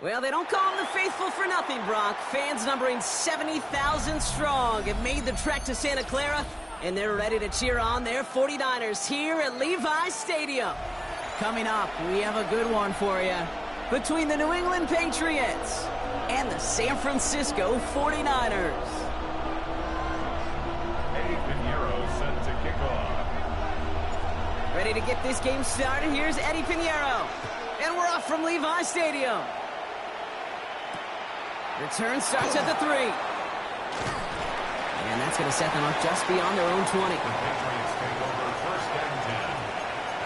Well, they don't call them the faithful for nothing, Brock. Fans numbering 70,000 strong have made the trek to Santa Clara, and they're ready to cheer on their 49ers here at Levi's Stadium. Coming up, we have a good one for you. Between the New England Patriots and the San Francisco 49ers. Eddie Pinheiro set to kick off. Ready to get this game started. Here's Eddie Pinheiro. And we're off from Levi's Stadium. Return starts at the 3. And that's going to set them up just beyond their own 20. The Patriots take over first and 10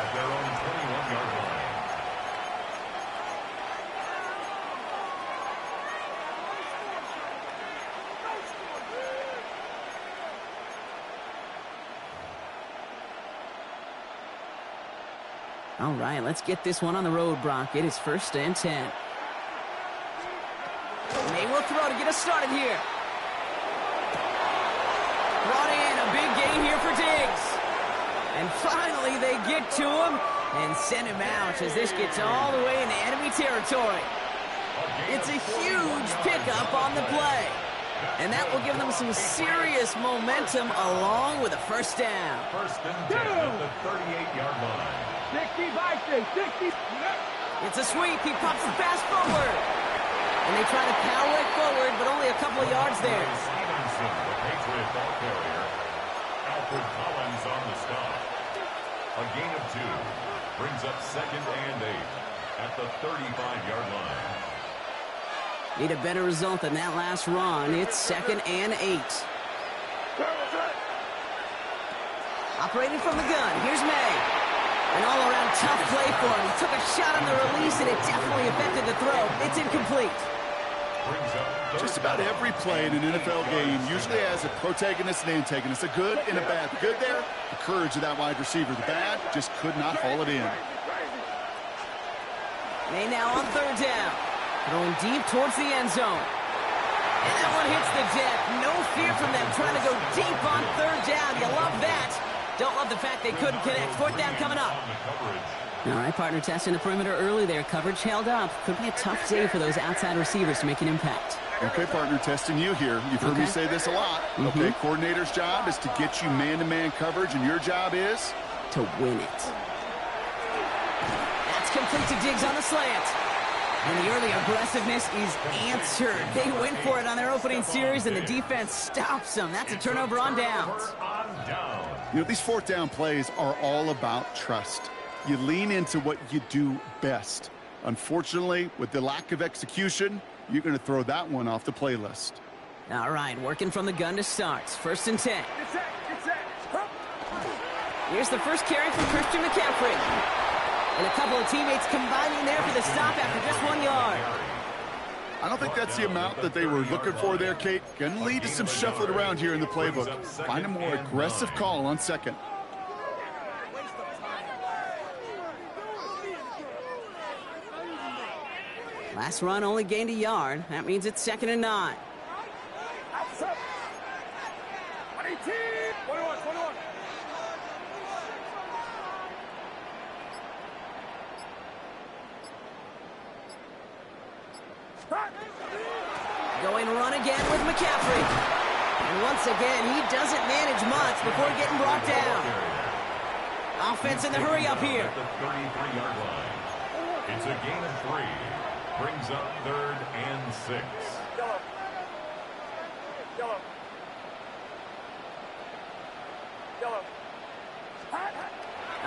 at their own 21-yard line. All right, let's get this one on the road, Brock. It is first and 10. May will throw to get us started here. Brought in a big gain here for Diggs. And finally they get to him and send him out as this gets all the way into enemy territory. It's a huge pickup on the play. And that will give them some serious momentum along with a first down. First and 10 at the 38-yard line. 60. It's a sweep. He pops the pass forward. And they try to power it forward, but only a couple of yards there. Stevenson, the Patriot ball carrier. Alfred Collins on the stop. A gain of 2 brings up second and 8 at the 35-yard line. Need a better result than that last run. It's second and 8. Operating from the gun. Here's May. An all-around tough play for him. He took a shot on the release, and it definitely affected the throw. It's incomplete. Just about every play in an NFL game usually has a protagonist and antagonist, a good and a bad. The good there, the courage of that wide receiver. The bad, just could not haul it in. May now on third down. Throwing deep towards the end zone. And that one hits the deck. No fear from them trying to go deep on third down. You love that. Don't love the fact they couldn't connect. Fourth down coming up. All right, partner, testing the perimeter early there. Coverage held up. Could be a tough day for those outside receivers to make an impact. Okay, partner, testing you here. You've heard me say this a lot. Okay, coordinator's job is to get you man-to-man coverage, and your job is? To win it. That's complete to Diggs on the slant. And the early aggressiveness is answered. They went for it on their opening series, and the defense stops them. That's a turnover on downs. You know, these fourth down plays are all about trust. You lean into what you do best. Unfortunately, with the lack of execution, you're going to throw that one off the playlist. All right, working from the gun to start. First and 10. Here's the first carry from Christian McCaffrey. And a couple of teammates combining there for the stop after just 1 yard. I don't think that's the amount that they were looking for there, Kate. Going to lead to some shuffling around here in the playbook. Find a more aggressive call on second. Last run only gained a yard. That means it's second and 9. Going run again with McCaffrey. And once again, he doesn't manage much before getting brought down. Offense in the hurry up here. At the 33-yard line. It's a gain of 3. Brings up third and 6.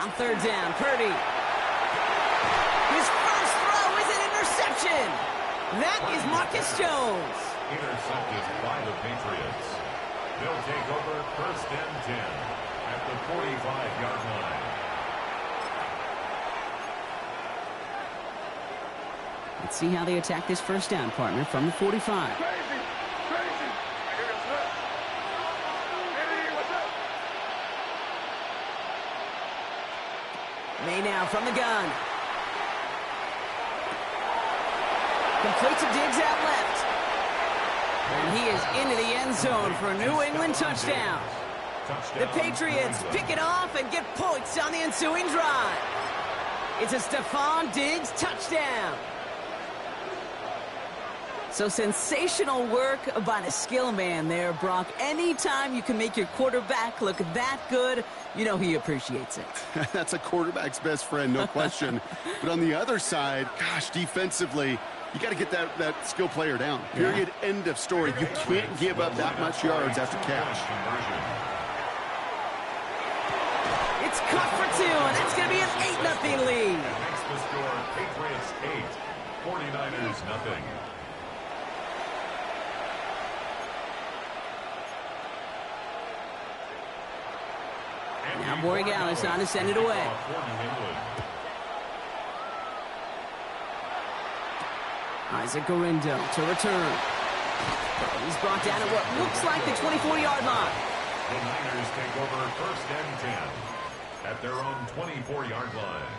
On third down, Purdy. His first throw is an interception. That is Marcus Jones. Intercepted by the Patriots. They'll take over first and 10 at the 45-yard line. Let's see how they attack this first down, partner, from the 45. May now from the gun. Complete to Diggs out left. And he is into the end zone for a New England touchdown. The Patriots pick it off and get points on the ensuing drive. It's a Stephon Diggs touchdown. So sensational work by the skill man there, Brock. Anytime you can make your quarterback look that good, you know he appreciates it. That's a quarterback's best friend, no question. But on the other side, gosh, defensively, you got to get that skill player down. Period. Yeah. End of story. You can't give up that much yards after catch. It's caught for 2, and that's going to be an 8-0 lead. That makes the score Patriots 8, 49ers 0. Now Borregales on to send it away. Isaac Gorindo to return. He's brought down at what looks like the 24-yard line. The Niners take over 1st and 10 at their own 24-yard line.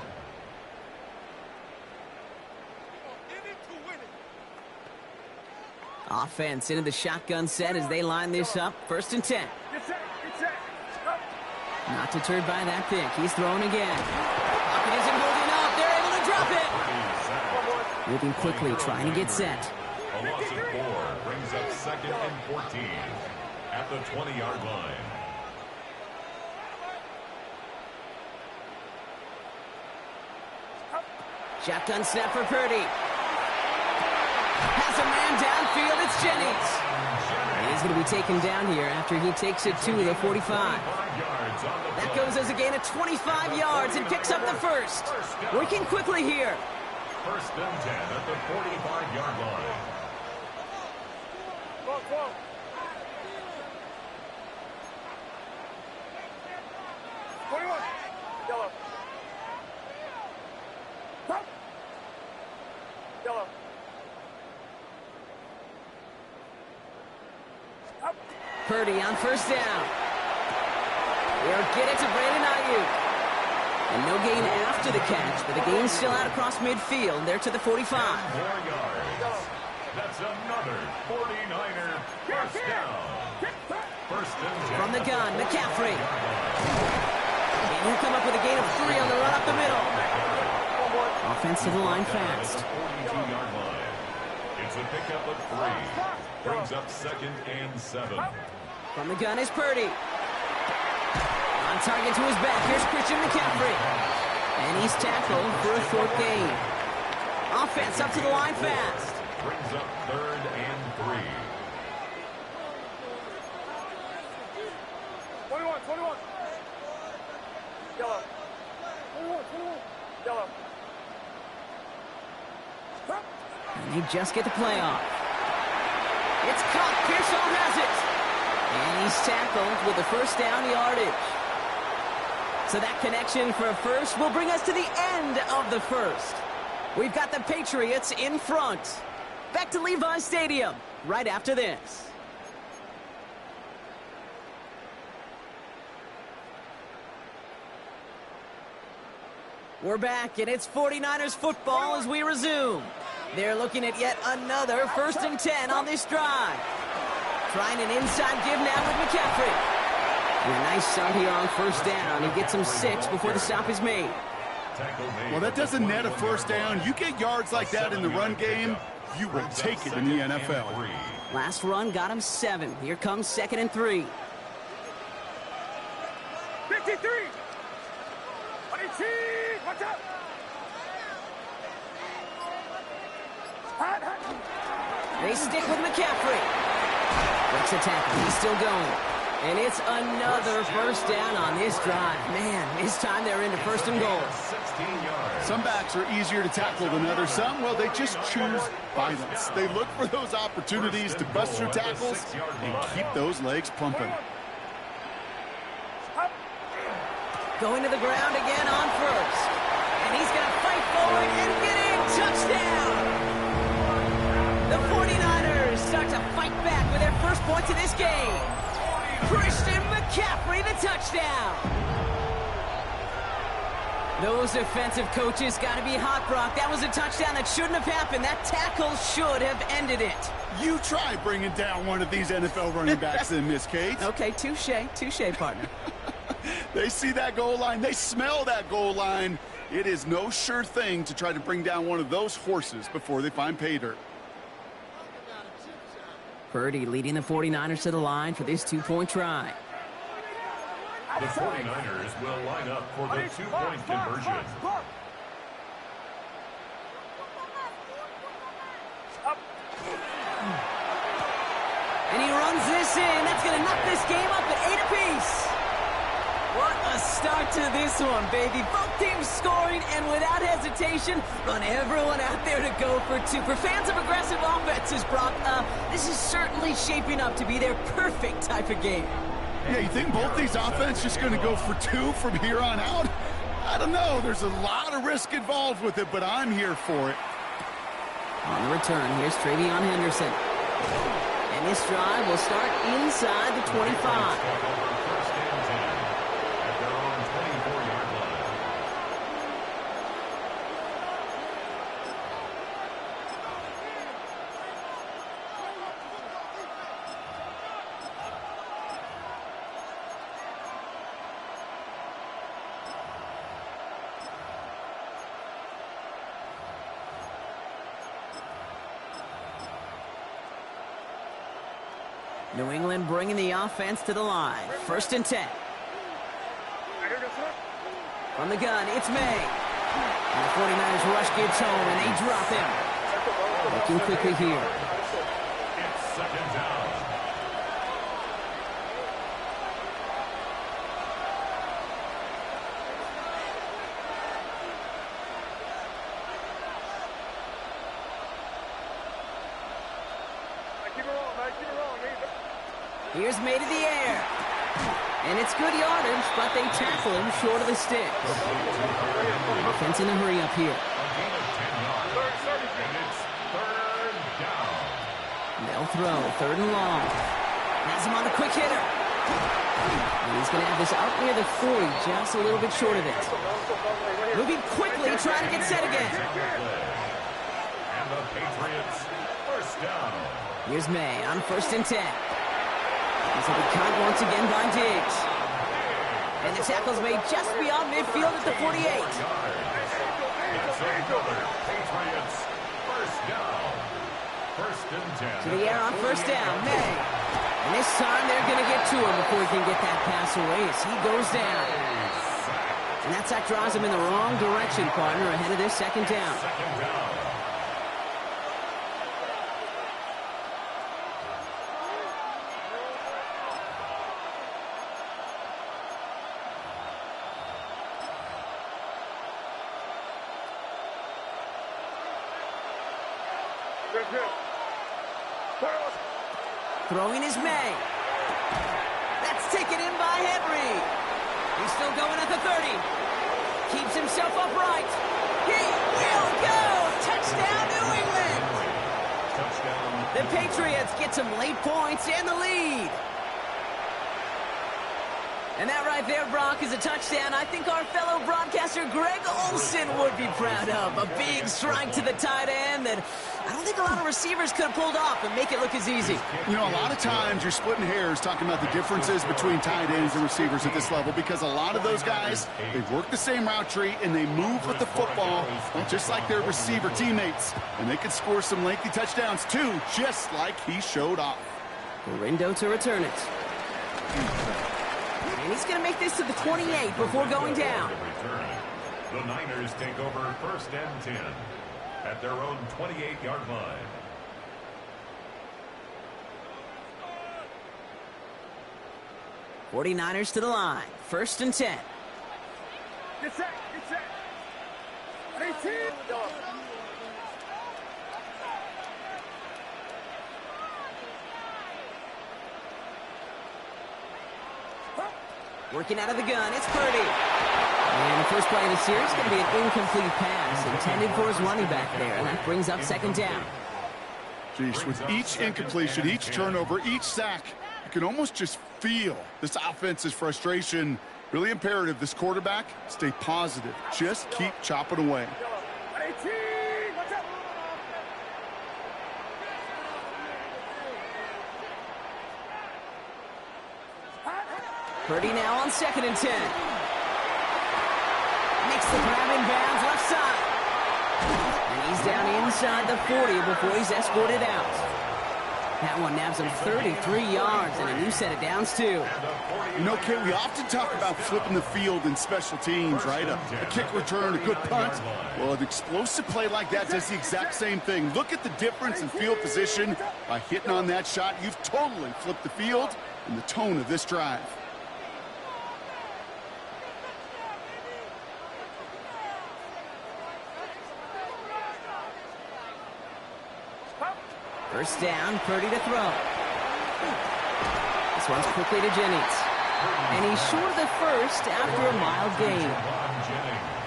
Offense into the shotgun set as they line this up. 1st and 10. Not deterred by that pick. He's throwing again. Pocket isn't holding up. They're able to drop it. Moving quickly, trying to get set. A loss of 4 brings up 2nd and 14 at the 20-yard line. Shotgun snap for Purdy. Has a man downfield. It's Jennings. And he's going to be taken down here after he takes it to the 45. That goes as a gain of 25 yards and picks up the first. Working quickly here. 1st and 10 at the 45-yard line. Purdy on 1st down. They'll get it to Brandon Ayuk. And no gain after the catch, but the gain's still out across midfield. They're to the 45. 4 yards. That's another 49er first down. 1st and 10. From the gun, McCaffrey. And he'll come up with a gain of 3 on the run up the middle. Offense to the line fast. 42-yard line. It's a pickup of 3. Brings up 2nd and 7. From the gun is Purdy. On target to his back. Here's Christian McCaffrey. And he's tackled for a 4th gain. Offense up to the line fast. Brings up 3rd and 3. 21. Yellow. 21. Yellow. And they just get the play off. It's caught. Pearsall has it. And he's tackled with the 1st down yardage. So that connection for a first will bring us to the end of the 1st. We've got the Patriots in front. Back to Levi Stadium right after this. We're back, and it's 49ers football as we resume. They're looking at yet another 1st and 10 on this drive. Trying an inside give now with McCaffrey. And a nice start here on 1st down. He gets him 6 before the stop is made. Well, that doesn't net a 1st down. You get yards like that in the run game, you will take it in the NFL. Last run got him 7. Here comes 2nd and 3. 53. Watch out. They stick with McCaffrey. Breaks a tackle. He's still going. And it's another 1st down on this drive. Man, this time they're into 1st and goal. Some backs are easier to tackle than others. Some, well, they just choose violence. They look for those opportunities to bust through tackles and keep those legs pumping. Going to the ground again on 1st. And he's going to fight forward and get in. Touchdown! The 49ers start to fight back with their first points of this game. Christian McCaffrey, the touchdown. Those defensive coaches got to be hot, Brock. That was a touchdown that shouldn't have happened. That tackle should have ended it. You try bringing down one of these NFL running backs in this case. Okay, touche, partner. They see that goal line. They smell that goal line. It is no sure thing to try to bring down one of those horses before they find pay dirt. Purdy leading the 49ers to the line for this two-point try. The 49ers will line up for the two-point conversion. And he runs this in. That's going to knock this game up at 8 apiece. What a start to this one, baby. Both teams scoring, and without hesitation, run everyone out there to go for two. For fans of aggressive offenses, Brock, this is certainly shaping up to be their perfect type of game. Yeah, you think both these offenses just going to go for two from here on out? I don't know. There's a lot of risk involved with it, but I'm here for it. On the return, here's Travion Henderson. And this drive will start inside the 25. New England bringing the offense to the line. 1st and 10. From the gun, it's May. And the 49ers rush Gibbs home, and they drop him. Looking quickly here. It's 2nd down. Here's May to the air. And it's good yardage, but they tackle him short of the sticks. Offense in a hurry up here. They'll throw. 3rd and long. Has him on a quick hitter. And he's going to have this out near the 40, just a little bit short of it. Moving quickly, trying to get set again. And the Patriots, 1st down. Here's May on 1st and 10. He's a cut once again by Diggs. And the tackle's made just beyond midfield at the 48. It's another Patriots, 1st down. 1st and 10. To the air on 1st down, May. And this time they're going to get to him before he can get that pass away as he goes down. And that sack draws him in the wrong direction, partner, ahead of this 2nd down. 2nd down. Throwing is May. That's taken in by Henry. He's still going at the 30. Keeps himself upright. He will go. Touchdown, New England. The Patriots get some late points and the lead. And that right there, Brock, is a touchdown I think our fellow broadcaster Greg Olsen would be proud of. A big strike to the tight end that I don't think a lot of receivers could have pulled off and make it look as easy. You know, a lot of times you're splitting hairs talking about the differences between tight ends and receivers at this level because a lot of those guys, they work the same route tree and they move with the football just like their receiver teammates. And they could score some lengthy touchdowns too, just like he showed off. Rindo to return it. And he's going to make this to the 28 before going down. The Niners take over 1st and 10 at their own 28-yard line. '49ers to the line. 1st and 10. Get set. 18. Working out of the gun, it's Purdy. And the first play of the series is going to be an incomplete pass intended for his running back there, and that brings up 2nd down. Jeez, with each incompletion, each turnover, each sack, you can almost just feel this offense's frustration. Really imperative, this quarterback, stay positive. Just keep chopping away. 18. Watch out. Purdy now on 2nd and 10. Makes the grab in bounds left side. And he's down inside the 40 before he's escorted out. That one nabs him 33 yards and a new set of downs, too. You know, Kate, we often talk about flipping the field in special teams, right? A kick return, a good punt. Well, an explosive play like that does the exact same thing. Look at the difference in field position. By hitting on that shot, you've totally flipped the field and the tone of this drive. First down, Purdy to throw. This one's quickly to Jennings. And he's short of the first after a mild gain.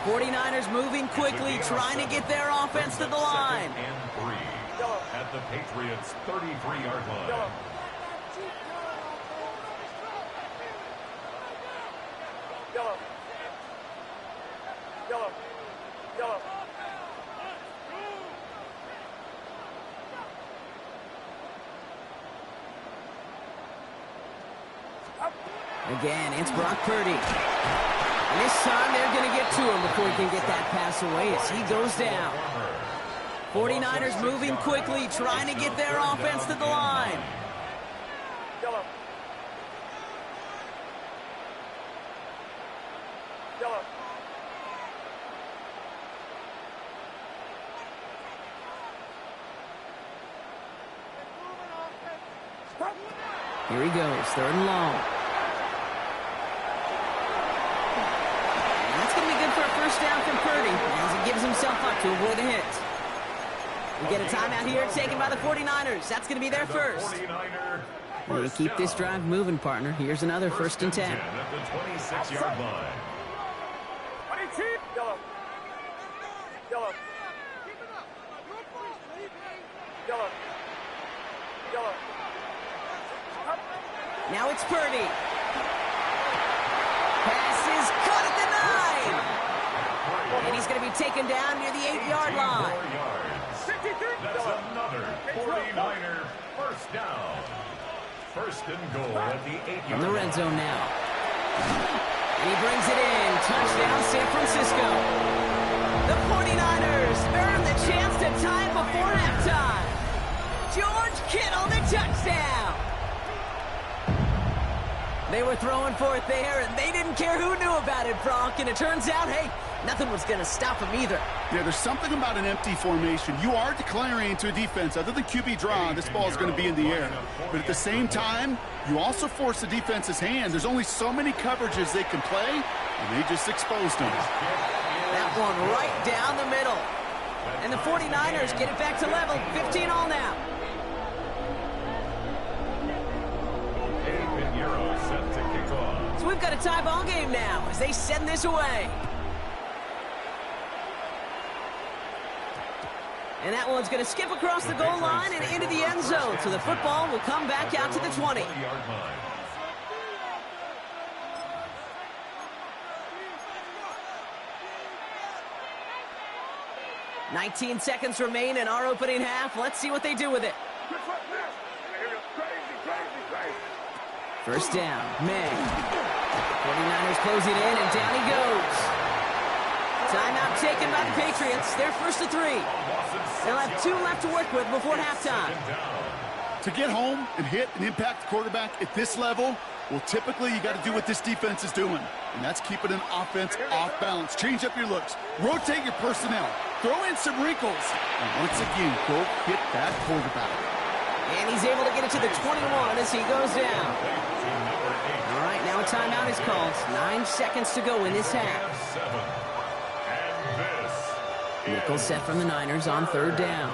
49ers moving quickly, trying to get their offense to the line. And 3 at the Patriots' 33-yard line. Again, it's Brock Purdy. And this time they're going to get to him before he can get that pass away as he goes down. 49ers moving quickly, trying to get their offense to the line. Here he goes, 3rd and long. And that's going to be good for a first down from Purdy as he gives himself up to avoid a hit. We get a timeout here taken by the 49ers. That's going to be their first. They keep this drive moving, partner. Here's another 1st and 10. At the 26-yard line. Now it's Purdy. Pass is caught at the 9. And he's going to be taken down near the 8-yard line. That's another 49er first down. 1st and goal at the 8-yard line. In the red zone now. And he brings it in. Touchdown, San Francisco. The 49ers earn the chance to tie it before halftime. George Kittle, the touchdown. They were throwing for it there, and they didn't care who knew about it, Brock. And it turns out, hey, nothing was going to stop them either. Yeah, there's something about an empty formation. You are declaring to a defense, other than QB draw, this ball is going to be in the air. But at the same time, you also force the defense's hand. There's only so many coverages they can play, and they just exposed them. That one right down the middle. And the 49ers get it back to level, 15 all now. Set to kick off. So we've got a tie ball game now as they send this away. And that one's going to skip across the goal line and into the end zone. So the football will come back out to the 20. 19 seconds remain in our opening half. Let's see what they do with it. First down, May. 49ers closing in, and down he goes. Timeout taken by the Patriots. They're 1st and 3. They'll have 2 left to work with before halftime. To get home and hit and impact the quarterback at this level, well, typically you got to do what this defense is doing, and that's keeping an offense off balance. Change up your looks. Rotate your personnel. Throw in some wrinkles. And once again, go hit that quarterback. And he's able to get it to the 21 as he goes down. All right, now a timeout is called. 9 seconds to go in this half. Nickel set from the Niners on 3rd down.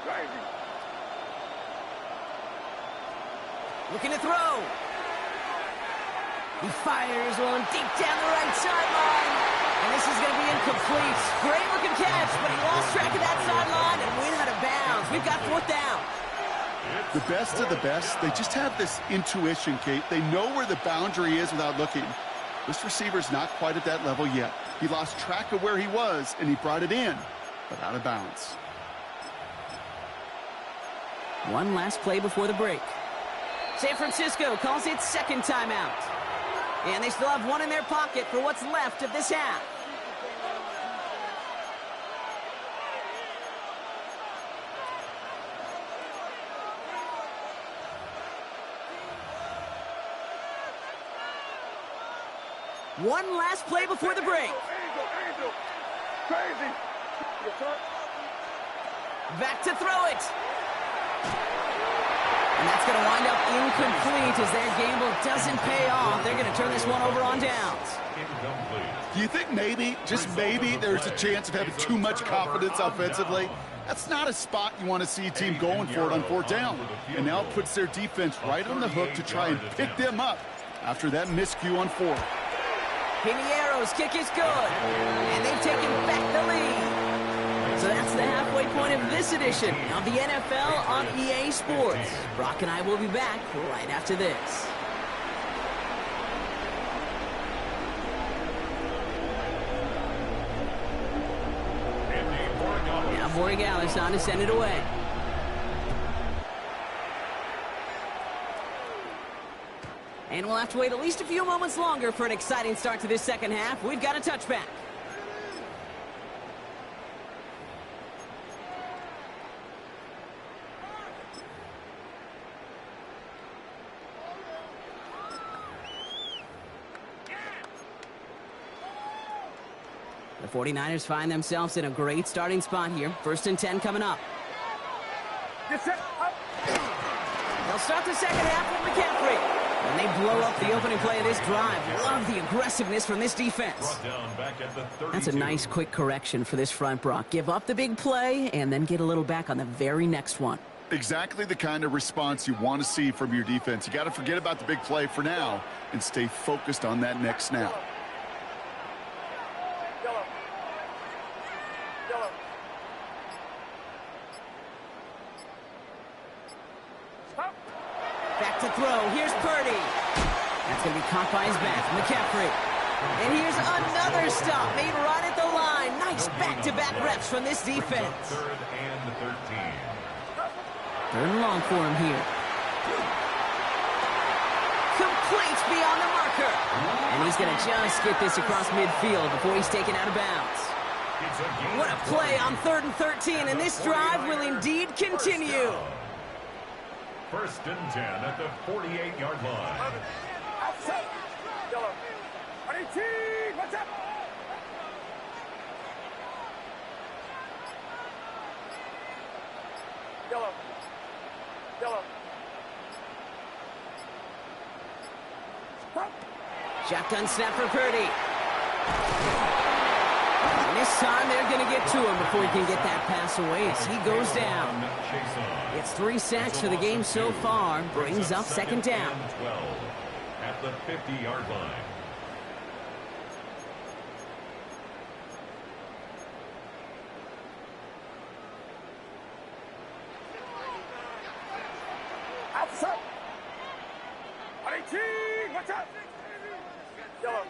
Crazy. Looking to throw. He fires one deep down the right sideline. And this is going to be incomplete. Great looking catch, but he lost track of that sideline and went out of bounds. We've got 4th down. The best of the best, they just have this intuition, Kate. They know where the boundary is without looking. This receiver's not quite at that level yet. He lost track of where he was, and he brought it in, but out of bounds. One last play before the break. San Francisco calls it second timeout. And they still have one in their pocket for what's left of this half. One last play before the break. Crazy. Back to throw it. And that's going to wind up incomplete as their gamble doesn't pay off. They're going to turn this one over on downs. Do you think maybe, just maybe, there's a chance of having too much confidence offensively? That's not a spot you want to see a team going for it on fourth down. And now it puts their defense right on the hook to try and pick them up after that miscue on fourth. Piniero's kick is good, and they've taken back the lead. So that's the halfway point of this edition of the NFL on EA Sports. Brock and I will be back right after this. Now Borregales on to send it away. And we'll have to wait at least a few moments longer for an exciting start to this second half. We've got a touchback. The 49ers find themselves in a great starting spot here. 1st and 10 coming up. They'll start the second half with McCaffrey. And they blow up the opening play of this drive. Love the aggressiveness from this defense. That's a nice quick correction for this front, Brock. Give up the big play and then get a little back on the very next one. Exactly the kind of response you want to see from your defense. You got to forget about the big play for now and stay focused on that next snap. Back to throw. Here's Purdy. That's going to be caught by his back. McCaffrey. And here's another stop made right at the line. Nice back-to-back reps from this defense. 3rd and 13. 3rd and long for him here. Completes beyond the marker. And he's going to just get this across midfield before he's taken out of bounds. What a play on 3rd and 13. And this drive will indeed continue. 1st and 10 at the 48-yard line. Outside. Yellow. 18. What's up? Yellow. Yellow. Stop. Shotgun snap for Purdy. And this time they're going to get to him before he can get that pass away as he goes down. It's 3 sacks for the game so far. Brings up 2nd down. 12 at the 50-yard line. Outside. 18. What's up? Yellow.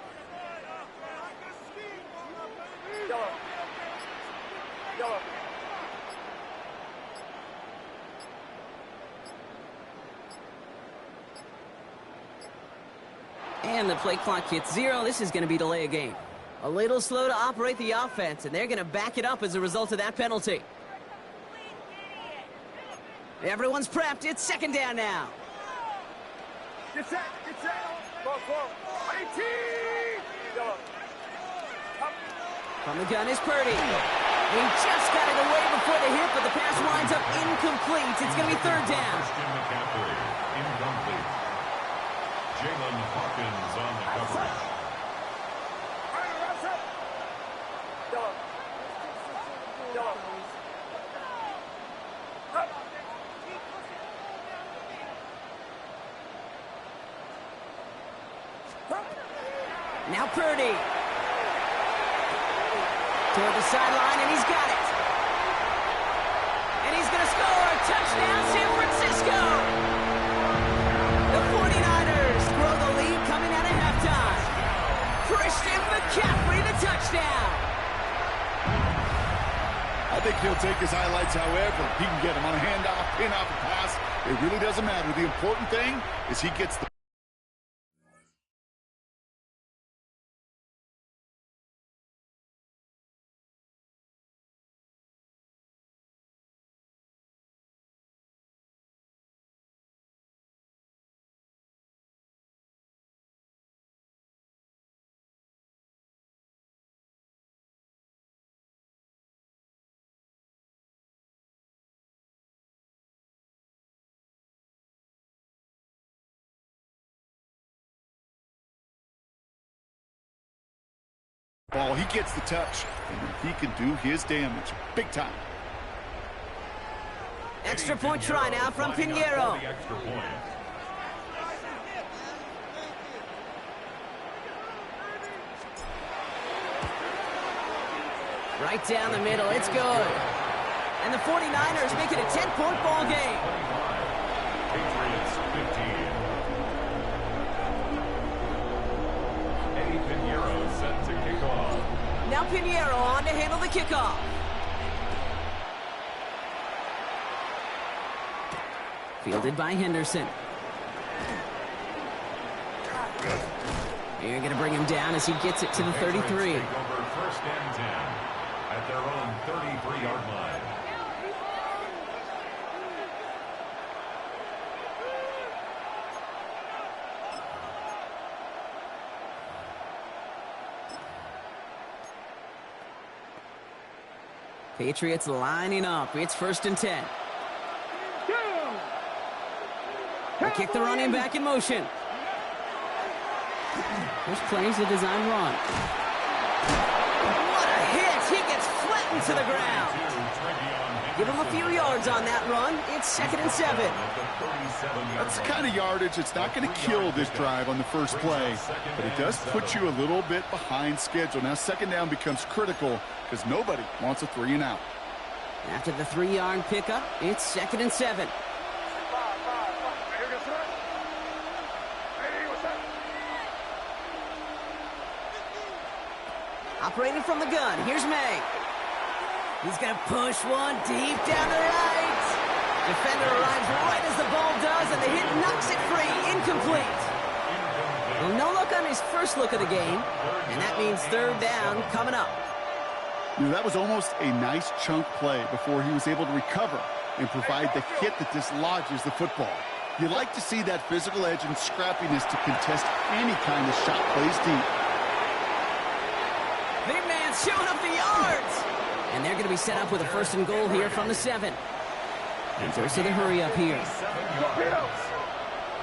Yellow. Yellow. And the play clock hits 0. This is going to be delay a game. A little slow to operate the offense, and they're going to back it up as a result of that penalty. Everyone's prepped. It's 2nd down now. Get set. Get set. Go. 18. Yellow. Up. From the gun is Purdy. He just got it away before the hit, but the pass winds up incomplete. It's going to be 3rd down. Christian McCaffrey, incomplete. Jalen Hawkins on the coverage. Yellow. Yellow. Up. Now Purdy. Toward the sideline, and he's got it. And he's going to score. Touchdown, San Francisco. The 49ers grow the lead coming out of halftime. Christian McCaffrey, the touchdown. I think he'll take his highlights however he can get them on a handoff pin off a pass. It really doesn't matter. The important thing is he gets the ball. He gets the touch, and he can do his damage big time. Extra point try now from Pinheiro. Right down the middle, it's good. And the 49ers make it a 10-point ball game. Patriots 15. Eddie Pinheiro set to kick off. Now Pinheiro on to handle the kickoff. Fielded by Henderson. You're going to bring him down as he gets it to the 33. Take over first and 10 at their own 33-yard line. Patriots lining up. It's first and 10. They kick the running back in motion. This plays a design run. What a hit! He gets flattened to the ground. Give him a few yards on that run. It's second and 7. That's the kind of yardage. It's not going to kill this drive on the first play, but it does put you a little bit behind schedule. Now second down becomes critical because nobody wants a 3-and-out. After the 3-yard pickup, it's second and 7. Operating from the gun, here's May. He's going to push one deep down the right. Defender arrives right as the ball does, and the hit knocks it free. Incomplete. Well, no luck on his first look of the game, and that means third down coming up. You know, that was almost a nice chunk play before he was able to recover and provide the hit that dislodges the football. You like to see that physical edge and scrappiness to contest any kind of shot plays deep. Big man showing up the yards. And they're going to be set up with a first and goal here from the 7. And goes to the hurry up here.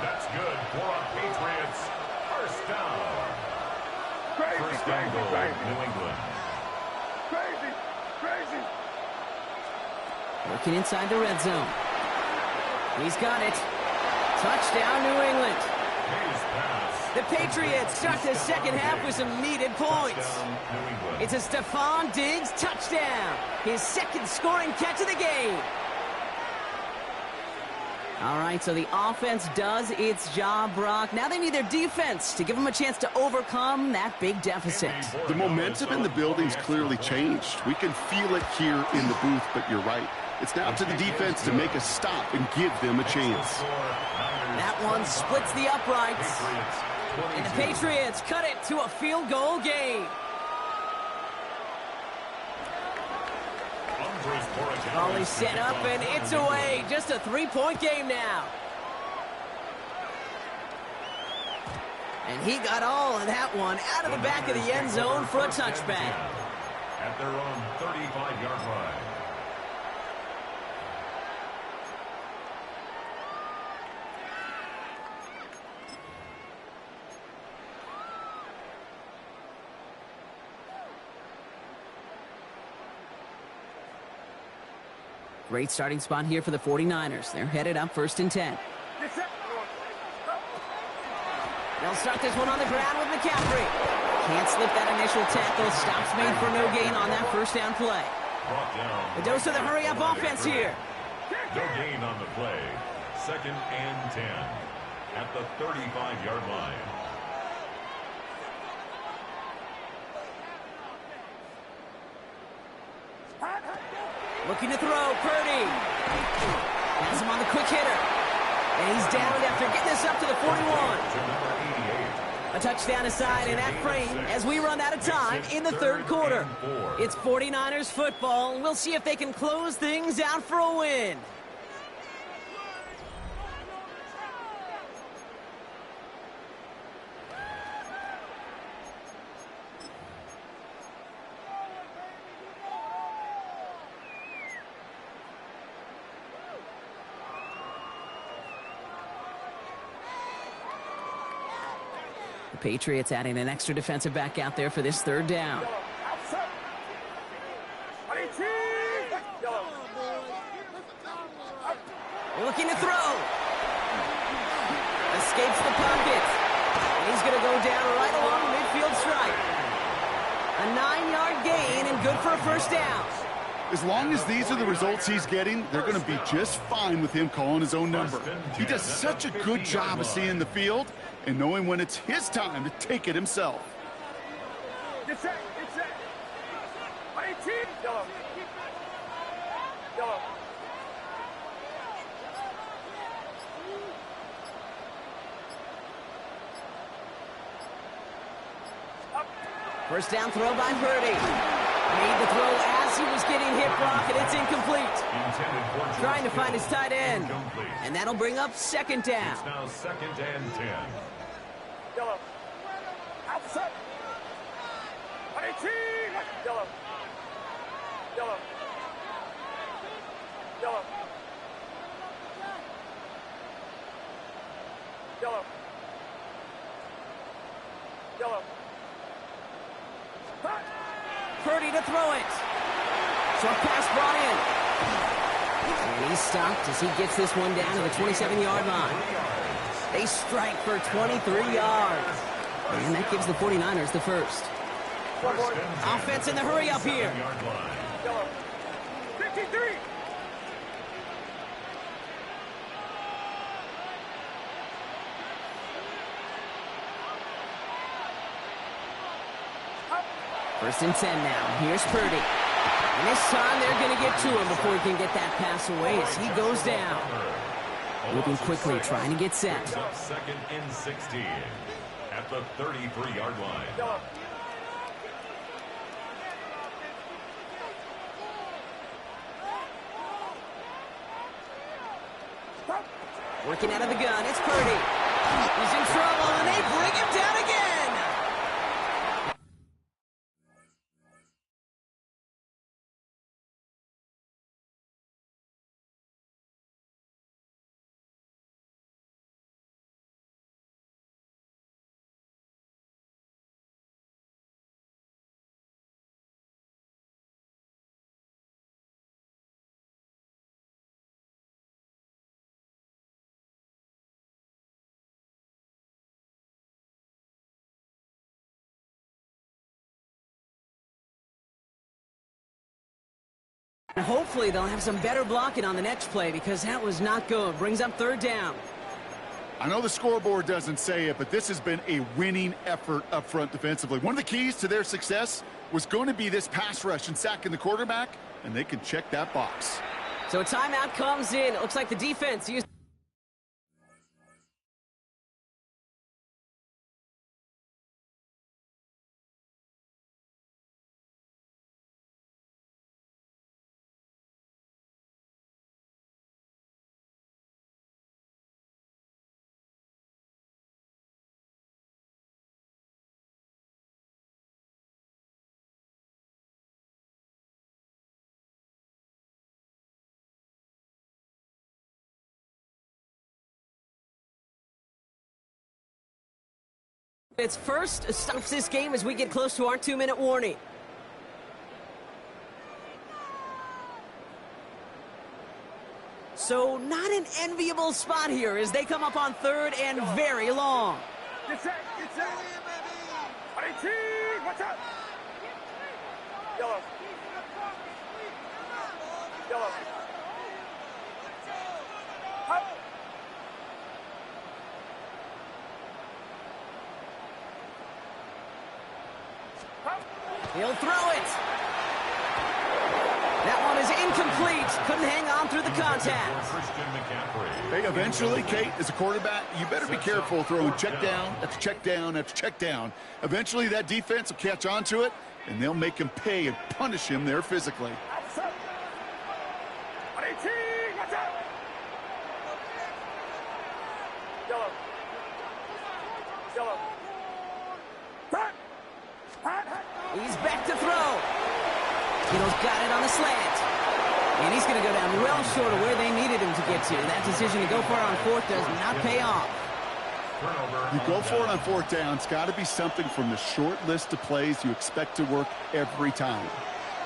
That's good for our Patriots. First down. First down goal, New England. Crazy. Working inside the red zone. He's got it. Touchdown, New England. His pass. The Patriots start the second half with some needed points. Touchdown, New England. It's a Stephon Diggs touchdown. His second scoring catch of the game. All right, so the offense does its job, Brock. Now they need their defense to give them a chance to overcome that big deficit. The momentum in the building's clearly changed. We can feel it here in the booth, but you're right. It's now to the defense to make a stop and give them a chance. That one splits the uprights. And the Patriots cut it to a field goal game. Ball set up, and it's away. Just a 3-point game now. And he got all of that one out of the back of the end zone for a touchback. At their own 35-yard line. Great starting spot here for the 49ers. They're headed up first and 10. They'll start this one on the ground with McCaffrey. Can't slip that initial tackle. Stops made for no gain on that first down play. The dose of the hurry-up offense here. No gain on the play. Second and 10 at the 35-yard line. Looking to throw, Purdy. Has him on the quick hitter. And he's down after getting this up to the 41. A touchdown aside in that frame as we run out of time in the third quarter. It's 49ers football, and we'll see if they can close things out for a win. The Patriots adding an extra defensive back out there for this third down. Looking to throw. Escapes the pocket. And he's going to go down right along the midfield stripe. A 9-yard gain and good for a first down. As long as these are the results he's getting, they're going to be just fine with him calling his own number. He does such a good job of seeing the field and knowing when it's his time to take it himself. Get set, get set. 18. Yellow. Yellow. First down throw by Purdy. Made the throw as he was getting hit, Brock, and it's incomplete. Trying to find his tight end. And that'll bring up second down. It's now 2nd and 10. Yellow. Outside. 18. Yellow. Yellow. Yellow. Yellow. Yellow. Purdy to throw it. Short pass brought in. And he's stopped as he gets this one down to the 27-yard line. They strike for 23 yards. And that gives the 49ers the first. Offense in the hurry up here. 53. First and 10 now. Here's Purdy. And this time they're going to get to him before he can get that pass away as he goes down. Moving quickly, trying to get set. 2nd and 16 at the 33-yard line. Working out of the gun, it's Purdy. He's in trouble, and they bring him down again. And hopefully they'll have some better blocking on the next play because that was not good. Brings up third down. I know the scoreboard doesn't say it, but this has been a winning effort up front defensively. One of the keys to their success was going to be this pass rush and sacking the quarterback, and they can check that box. So a timeout comes in. It looks like the defense used. It's first stops this game as we get close to our 2-minute warning. So not an enviable spot here as they come up on third and very long. Get set, get set. 18. Watch out. Yellow. Yellow. Up. He'll throw it. That one is incomplete. Couldn't hang on through the contact. Hey, eventually, Kate, as a quarterback, you better be careful throwing check down after check down after check down. Eventually, that defense will catch on to it, and they'll make him pay and punish him there physically. Yellow. Yellow. He's back to throw. Kittle's got it on the slant. And he's going to go down well short of where they needed him to get to. That decision to go for it on fourth does not pay off. You go for it on fourth down. It's got to be something from the short list of plays you expect to work every time.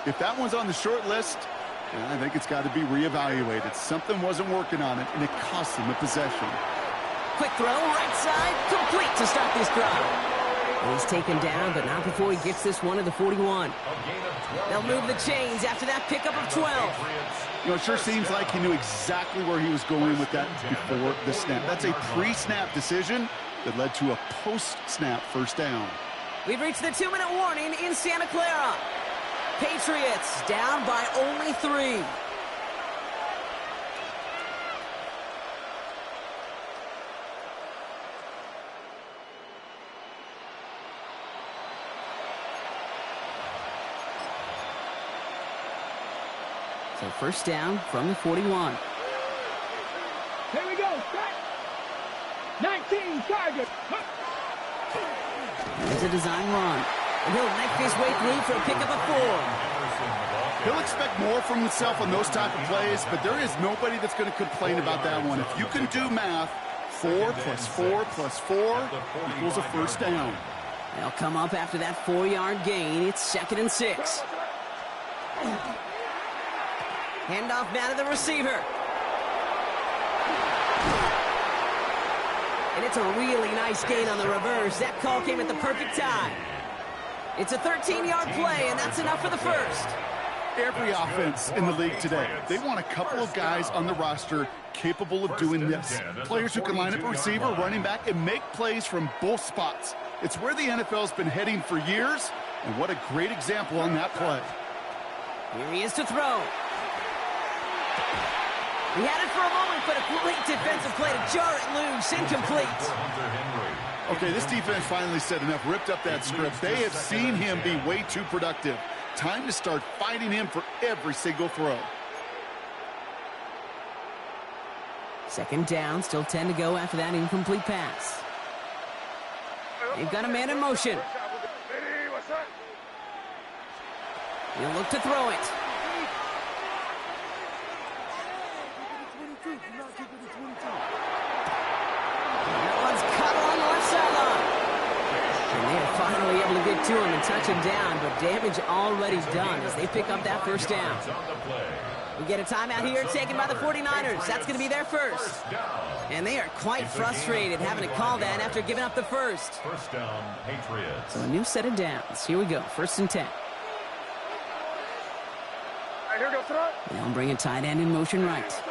If that one's on the short list, I think it's got to be reevaluated. Something wasn't working on it, and it cost them a possession. Quick throw, right side, complete to start this drive. And he's taken down, but not before he gets this one to the 41. They'll move the chains after that pickup of 12. You know, it sure seems like he knew exactly where he was going with that before the snap. That's a pre-snap decision that led to a post-snap first down. We've reached the 2-minute warning in Santa Clara. Patriots down by only 3. So first down from the 41. Here we go. 19 targets. It's a design run. And he'll neck his way through for a pickup of 4. He'll expect more from himself on those type of plays, but there is nobody that's going to complain about that one. If you can do math, 4 plus 4 plus 4 equals a first down. They'll come up after that 4-yard gain. It's 2nd and 6. Handoff now to the receiver. And it's a really nice gain on the reverse. That call came at the perfect time. It's a 13-yard play, and that's enough for the first. Every offense in the league today, they want a couple of guys on the roster capable of doing this. Players who can line up a receiver, running back, and make plays from both spots. It's where the NFL's been heading for years, and what a great example on that play. Here he is to throw. He had it for a moment, but a great defensive play to jar it loose. Incomplete. Okay, this defense finally said enough, ripped up that script. They have seen him be way too productive. Time to start fighting him for every single throw. 2nd down, still 10 to go after that incomplete pass. They've got a man in motion. He'll look to throw it. That one's cut along the left sideline. And they are finally able to get to him and touch him down, but damage already done as they pick up that first down. We get a timeout here taken by the 49ers. That's going to be their first. And they are quite frustrated having to call that after giving up the first. First down, Patriots. So a new set of downs. Here we go, 1st and 10. Here we go, throw. They'll bring a tight end in motion right.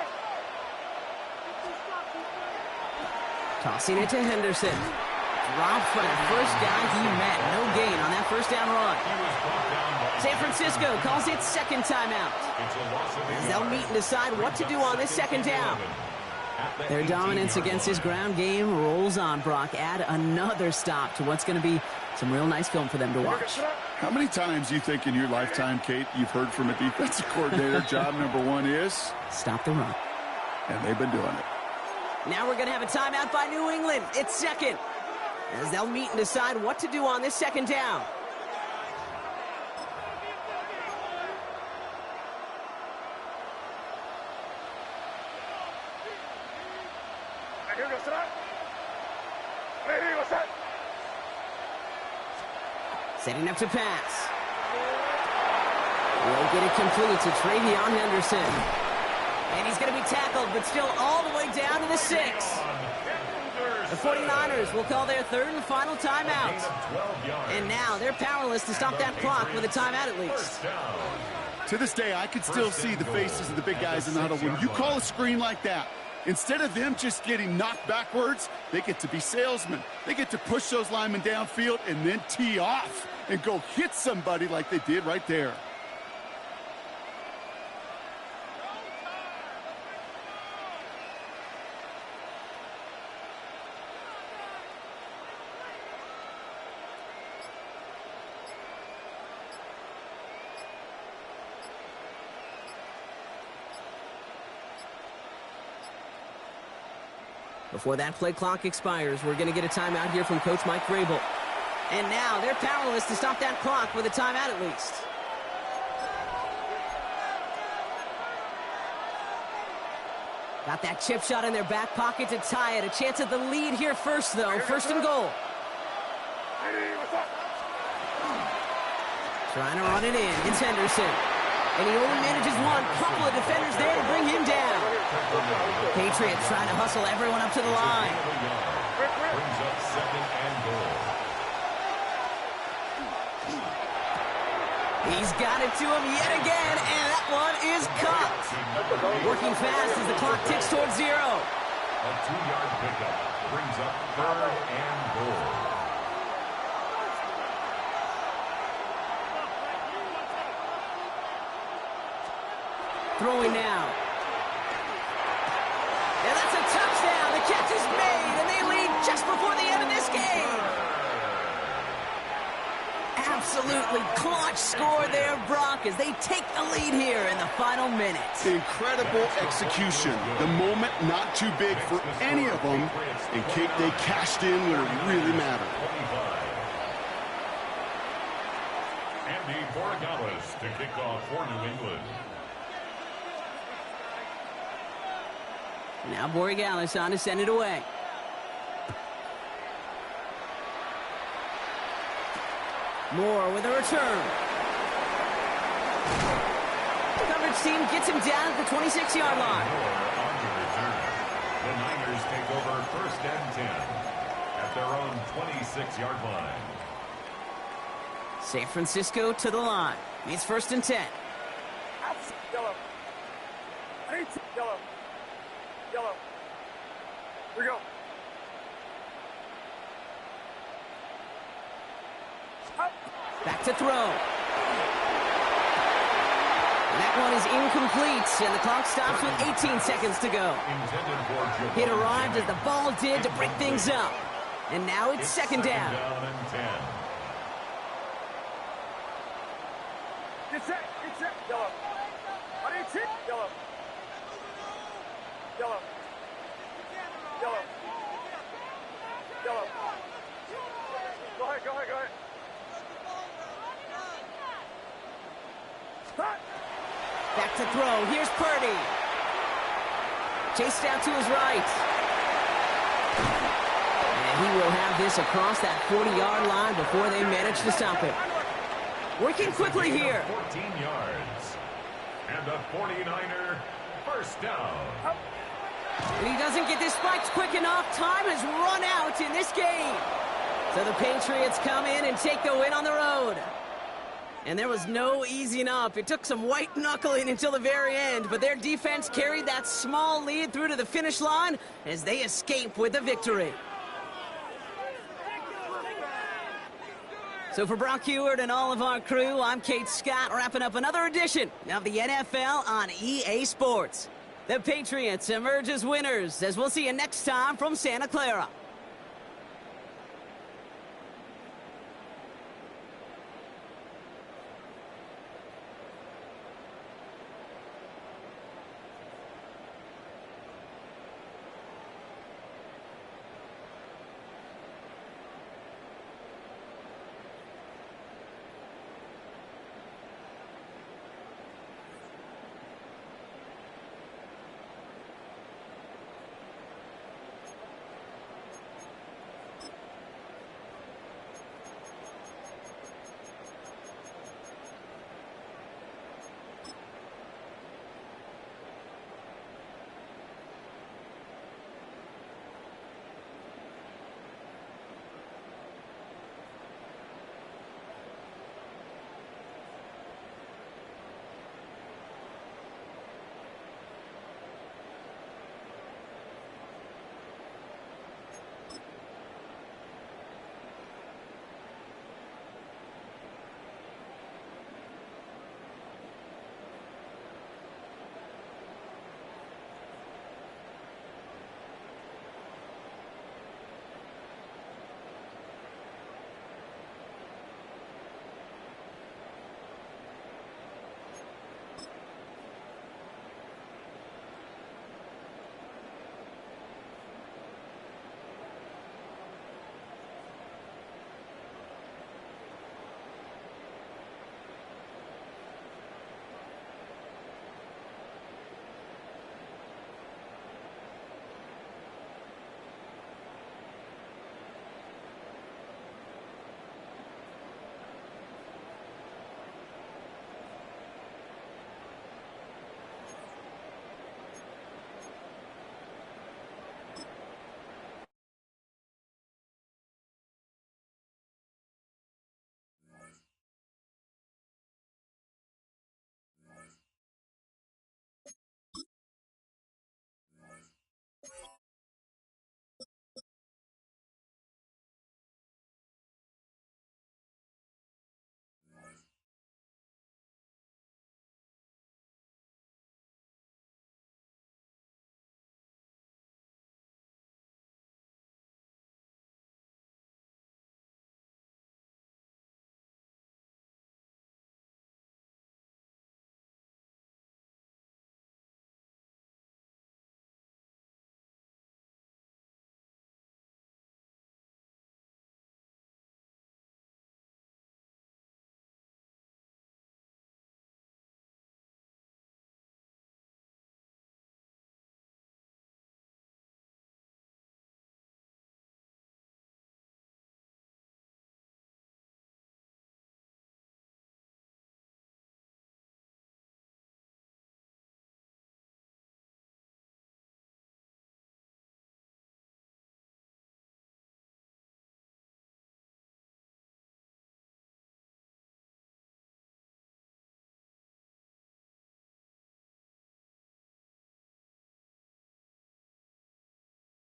Tossing it to Henderson. Dropped for the first guy he met. No gain on that first down run. San Francisco calls it 2nd timeout. As they'll meet and decide what to do on this 2nd down. Their dominance against his ground game rolls on, Brock. Add another stop to what's going to be some real nice film for them to watch. How many times do you think in your lifetime, Kate, you've heard from a defensive coordinator, job number 1 is? Stop the run. And they've been doing it. Now we're going to have a timeout by New England. It's 2nd. As they'll meet and decide what to do on this 2nd down. Here we go, throw. Ready, what's that? Setting up to pass. Will get it complete to Travion Henderson. And he's going to be tackled, but still all the way down to the 6. The 49ers will call their 3rd and final timeout. And now they're powerless to stop that clock with a timeout at least. To this day, I can still see the faces of the big guys in the huddle. When you call a screen like that, instead of them just getting knocked backwards, they get to be salesmen. They get to push those linemen downfield and then tee off and go hit somebody like they did right there. Before that play clock expires, we're going to get a timeout here from Coach Mike Vrabel. And now they're powerless to stop that clock with a timeout at least. Got that chip shot in their back pocket to tie it. A chance at the lead here first, though. First and goal. Trying to run it in. It's Henderson. And he only manages one. Couple of defenders there to bring him down. Patriots trying to hustle everyone up to the line. Brings up second and goal. He's got it to him yet again, and that one is caught. Working fast as the clock ticks towards 0. A 2-yard pickup brings up third and goal. Throwing now. And that's a touchdown. The catch is made, and they lead just before the end of this game. Absolutely clutch score there, Brock, as they take the lead here in the final minutes. Incredible execution. The moment not too big for any of them, and they cashed in when it really mattered. Andy Borregales to kick off for New England. Now Borregales on to send it away. Moore with a return. Coverage team gets him down at the 26-yard line. On to return. The Niners take over first and 10 at their own 26-yard line. San Francisco to the line. It's first and 10. Yellow. Yellow. Yellow. Here we go. Back to throw. And that one is incomplete, and the clock stops with 18 seconds to go. It arrived as the ball did to break things up. And now it's second down. And 10. Get set. Get set. Yellow. I need it. Yellow. Yellow. Yellow. Yellow. Go ahead. Go ahead. Go ahead. Back to throw. Here's Purdy. Chased out to his right. And he will have this across that 40-yard line before they manage to stop him. Working quickly here. 14 yards. And the 49er first down. And he doesn't get this spiked quick enough. Time has run out in this game. So the Patriots come in and take the win on the road. And there was no easing up. It took some white knuckling until the very end, but their defense carried that small lead through to the finish line as they escape with the victory. So for Brock Heward and all of our crew, I'm Kate Scott, wrapping up another edition of the NFL on EA Sports. The Patriots emerge as winners, as we'll see you next time from Santa Clara.